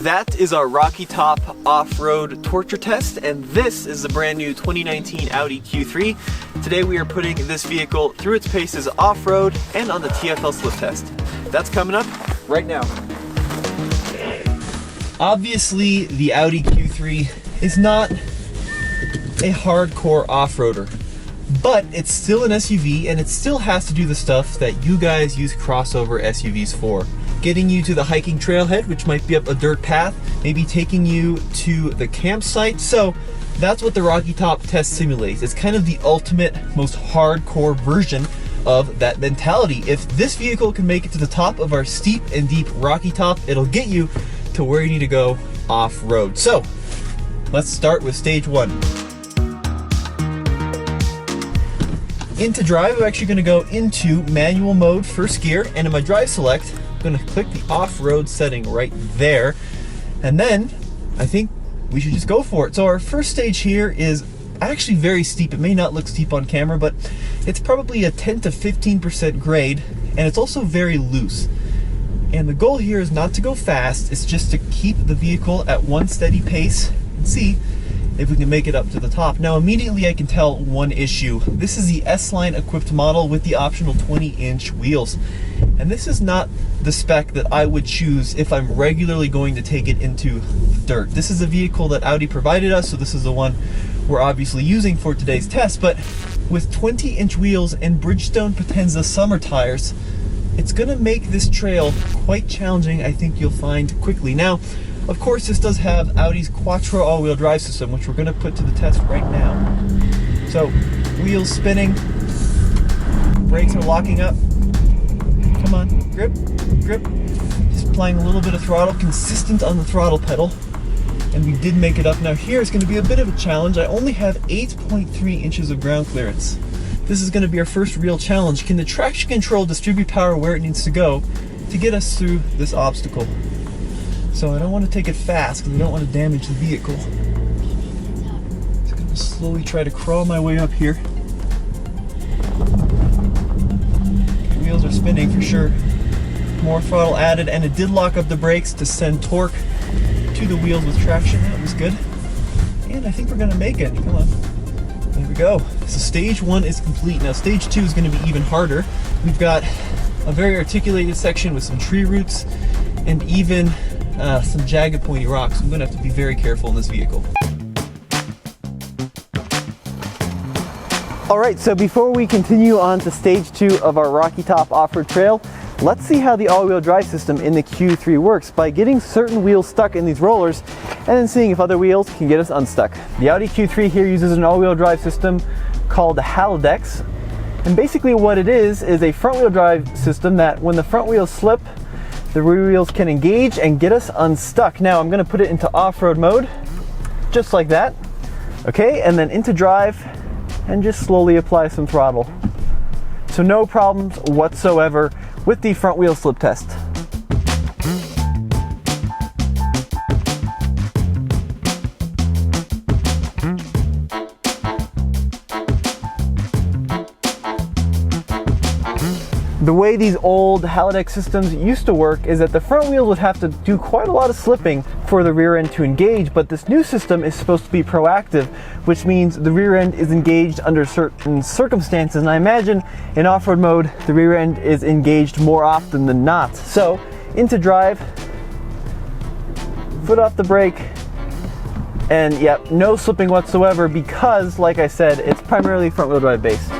That is our Rocky Top off-road torture test, and this is the brand new 2019 Audi Q3. Today we are putting this vehicle through its paces off-road and on the TFL slip test. That's coming up right now. Obviously, the Audi Q3 is not a hardcore off-roader, but it's still an SUV and it still has to do the stuff that you guys use crossover SUVs for. Getting you to the hiking trailhead, which might be up a dirt path, maybe taking you to the campsite. So that's what the Rocky Top test simulates. It's kind of the ultimate, most hardcore version of that mentality. If this vehicle can make it to the top of our steep and deep Rocky Top, it'll get you to where you need to go off-road. So let's start with stage one. Into drive, I'm actually going to go into manual mode, first gear, and in my drive select, I'm going to click the off-road setting right there, and then I think we should just go for it. So our first stage here is actually very steep. It may not look steep on camera, but it's probably a 10 to 15% grade, and it's also very loose. And the goal here is not to go fast, it's just to keep the vehicle at one steady pace and see if we can make it up to the top. Now immediately I can tell one issue. This is the S-Line equipped model with the optional 20-inch wheels. And this is not the spec that I would choose if I'm regularly going to take it into the dirt. This is a vehicle that Audi provided us, so this is the one we're obviously using for today's test. But with 20-inch wheels and Bridgestone Potenza summer tires, it's gonna make this trail quite challenging, I think you'll find quickly. Now, of course, this does have Audi's Quattro all-wheel drive system, which we're going to put to the test right now. So, wheels spinning, brakes are locking up. Come on, grip, grip. Just applying a little bit of throttle, consistent on the throttle pedal. And we did make it up. Now here it's going to be a bit of a challenge. I only have 8.3 inches of ground clearance. This is going to be our first real challenge. Can the traction control distribute power where it needs to go to get us through this obstacle? So I don't want to take it fast because I don't want to damage the vehicle. Just going to slowly try to crawl my way up here. The wheels are spinning for sure. More throttle added, and it did lock up the brakes to send torque to the wheels with traction. That was good. And I think we're going to make it. Come on. There we go. So stage one is complete. Now stage two is going to be even harder. We've got a very articulated section with some tree roots and even some jagged pointy rocks. I'm going to have to be very careful in this vehicle. Alright, so before we continue on to stage two of our Rocky Top off-road trail, let's see how the all-wheel drive system in the Q3 works by getting certain wheels stuck in these rollers and then seeing if other wheels can get us unstuck. The Audi Q3 here uses an all-wheel drive system called AWD, and basically what it is a front-wheel drive system that when the front wheels slip, the rear wheels can engage and get us unstuck. Now I'm going to put it into off-road mode, just like that. Okay, and then into drive, and just slowly apply some throttle. So no problems whatsoever with the front wheel slip test. The way these old halodeck systems used to work is that the front wheels would have to do quite a lot of slipping for the rear end to engage, but this new system is supposed to be proactive, which means the rear end is engaged under certain circumstances, and I imagine in off-road mode the rear end is engaged more often than not. So into drive, foot off the brake, and yep, no slipping whatsoever because, like I said, it's primarily front wheel drive based.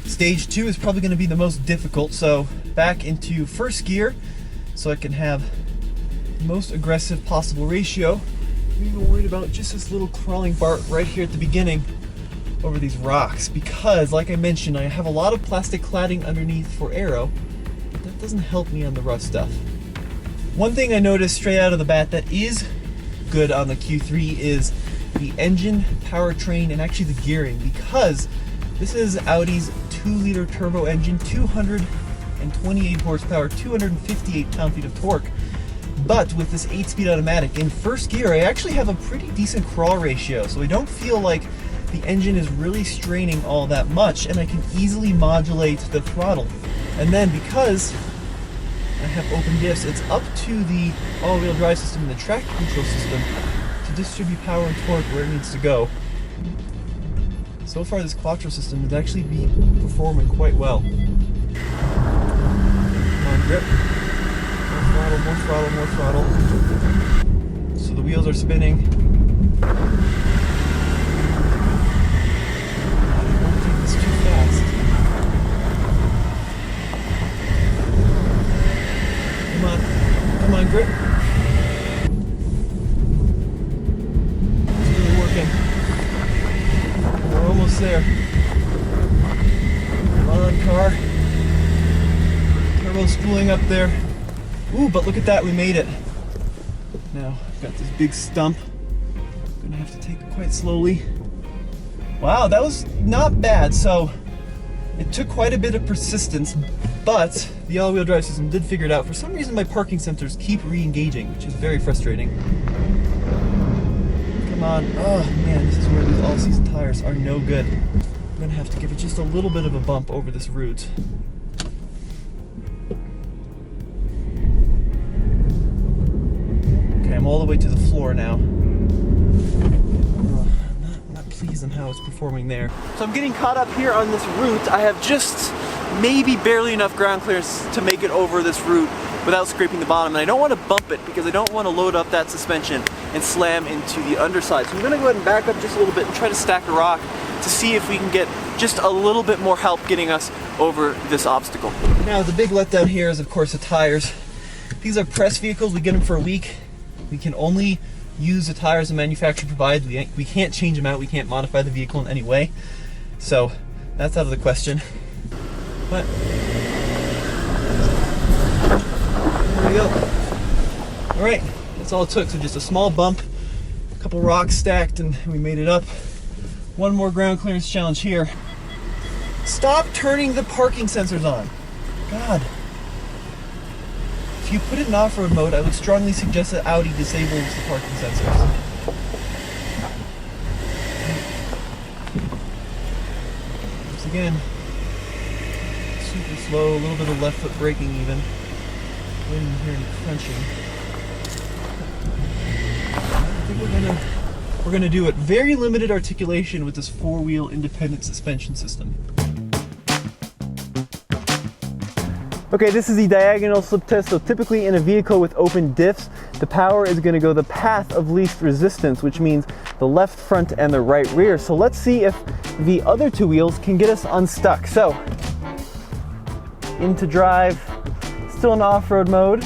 Stage two is probably going to be the most difficult, so back into first gear so I can have the most aggressive possible ratio. I'm even worried about just this little crawling part right here at the beginning over these rocks because, like I mentioned, I have a lot of plastic cladding underneath for aero, but that doesn't help me on the rough stuff. One thing I noticed straight out of the bat that is good on the Q3 is the engine, powertrain, and actually the gearing, because this is Audi's 2-liter turbo engine, 228 horsepower, 258 pound-feet of torque. But with this 8-speed automatic in first gear, I actually have a pretty decent crawl ratio, so I don't feel like the engine is really straining all that much, and I can easily modulate the throttle. And then because I have open diffs, it's up to the all-wheel drive system and the traction control system to distribute power and torque where it needs to go. So far this Quattro system is actually performing quite well. Come on, grip. More throttle, more throttle, more throttle. So the wheels are spinning. I don't think it's too fast. Come on, grip. It's really working. We're almost there. Come on, car. Turbo's spooling up there. Ooh, but look at that, we made it. Now, I've got this big stump. I'm gonna have to take it quite slowly. Wow, that was not bad. So, it took quite a bit of persistence, but the all-wheel drive system did figure it out. For some reason, my parking sensors keep re-engaging, which is very frustrating. Come on. Oh man, this is where these all-season tires are no good. I'm gonna have to give it just a little bit of a bump over this route. Okay, I'm all the way to the floor now. Not pleased on how it's performing there. So I'm getting caught up here on this route. I have just maybe barely enough ground clearance to make it over this route without scraping the bottom, and I don't want to bump it because I don't want to load up that suspension and slam into the underside. So I'm going to go ahead and back up just a little bit and try to stack a rock to see if we can get just a little bit more help getting us over this obstacle. Now the big letdown here is of course the tires. These are press vehicles, we get them for a week. We can only use the tires the manufacturer provides. We can't change them out, we can't modify the vehicle in any way. So that's out of the question. But there we go. All right, that's all it took. So just a small bump, a couple rocks stacked, and we made it up. One more ground clearance challenge here. Stop turning the parking sensors on. God. If you put it in off-road mode, I would strongly suggest that Audi disables the parking sensors. Once again, super slow, a little bit of left foot braking even. Wind here and crunching. I think we're gonna do it. Very limited articulation with this 4-wheel independent suspension system. Okay, this is the diagonal slip test. So typically in a vehicle with open diffs, the power is going to go the path of least resistance, which means the left front and the right rear. So let's see if the other two wheels can get us unstuck. So into drive, still in off-road mode,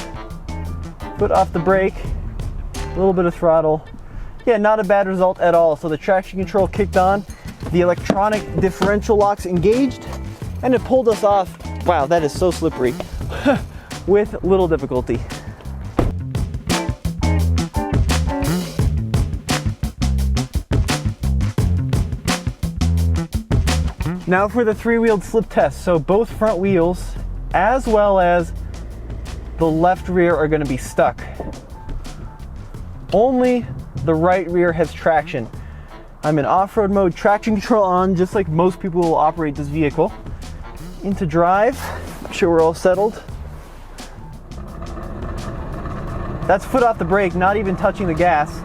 foot off the brake, a little bit of throttle. Yeah, not a bad result at all. So the traction control kicked on, the electronic differential locks engaged, and it pulled us off. Wow, that is so slippery. With little difficulty. Now for the 3-wheeled slip test. So both front wheels, as well as the left rear, are going to be stuck. Only the right rear has traction. I'm in off-road mode, traction control on, just like most people will operate this vehicle. Into drive, make sure we're all settled. That's foot off the brake, not even touching the gas.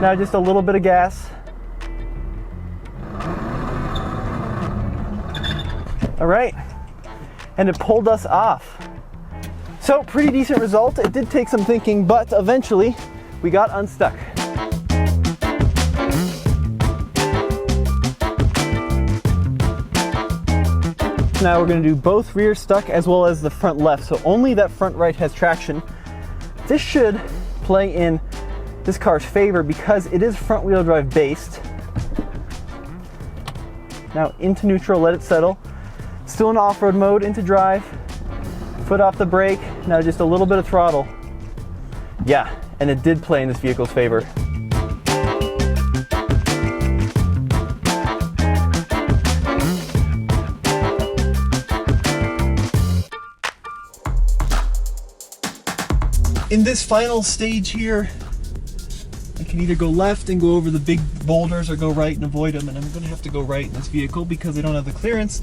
Now just a little bit of gas. All right, and it pulled us off. So pretty decent result. It did take some thinking, but eventually we got unstuck. Now we're going to do both rear stuck as well as the front left. So only that front right has traction. This should play in this car's favor because it is front wheel drive based. Now into neutral, let it settle. Still in off-road mode, into drive. Foot off the brake. Now just a little bit of throttle. Yeah, and it did play in this vehicle's favor. In this final stage here, I can either go left and go over the big boulders or go right and avoid them, and I'm going to have to go right in this vehicle because I don't have the clearance.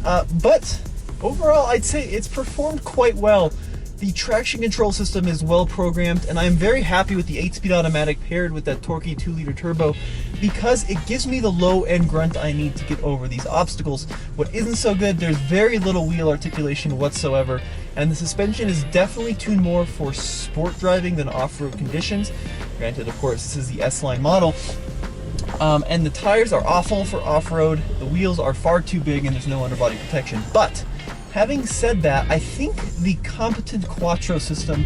But overall, I'd say it's performed quite well. The traction control system is well programmed, and I'm very happy with the 8-speed automatic paired with that torquey 2-liter turbo because it gives me the low end grunt I need to get over these obstacles. What isn't so good, there's very little wheel articulation whatsoever, and the suspension is definitely tuned more for sport driving than off-road conditions. Granted, of course, this is the S-Line model. And the tires are awful for off-road, the wheels are far too big, and there's no underbody protection. But having said that, I think the competent Quattro system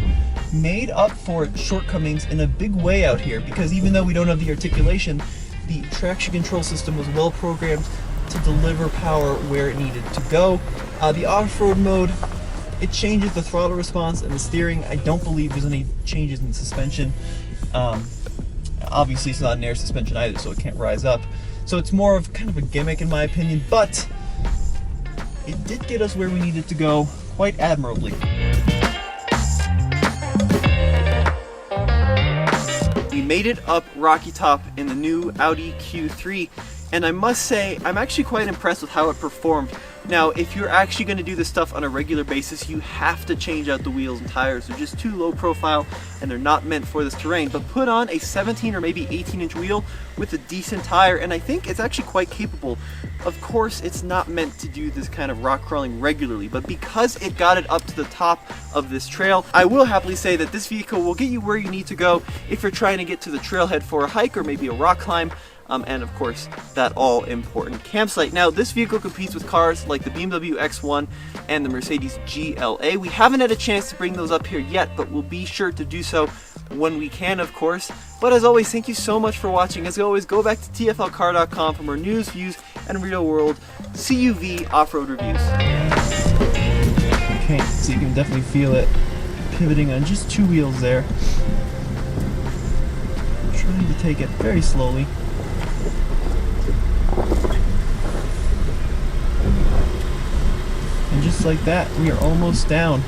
made up for its shortcomings in a big way out here, because even though we don't have the articulation, the traction control system was well programmed to deliver power where it needed to go. The off-road mode, it changes the throttle response and the steering. I don't believe there's any changes in the suspension. Obviously it's not an air suspension either, so it can't rise up. So it's more of kind of a gimmick in my opinion, but it did get us where we needed to go quite admirably. We made it up Rocky Top in the new Audi Q3, and I must say I'm actually quite impressed with how it performed. Now, if you're actually going to do this stuff on a regular basis, you have to change out the wheels and tires. They're just too low profile and they're not meant for this terrain. But put on a 17 or maybe 18-inch wheel with a decent tire, and I think it's actually quite capable. Of course, it's not meant to do this kind of rock crawling regularly, but because it got it up to the top of this trail, I will happily say that this vehicle will get you where you need to go if you're trying to get to the trailhead for a hike or maybe a rock climb. And of course, that all-important campsite. Now, this vehicle competes with cars like the BMW X1 and the Mercedes GLA. We haven't had a chance to bring those up here yet, but we'll be sure to do so when we can, of course. But as always, thank you so much for watching. As always, go back to tflcar.com for more news, views, and real-world CUV off-road reviews. Okay, so you can definitely feel it pivoting on just two wheels there. I'm trying to take it very slowly. And just like that, we are almost down.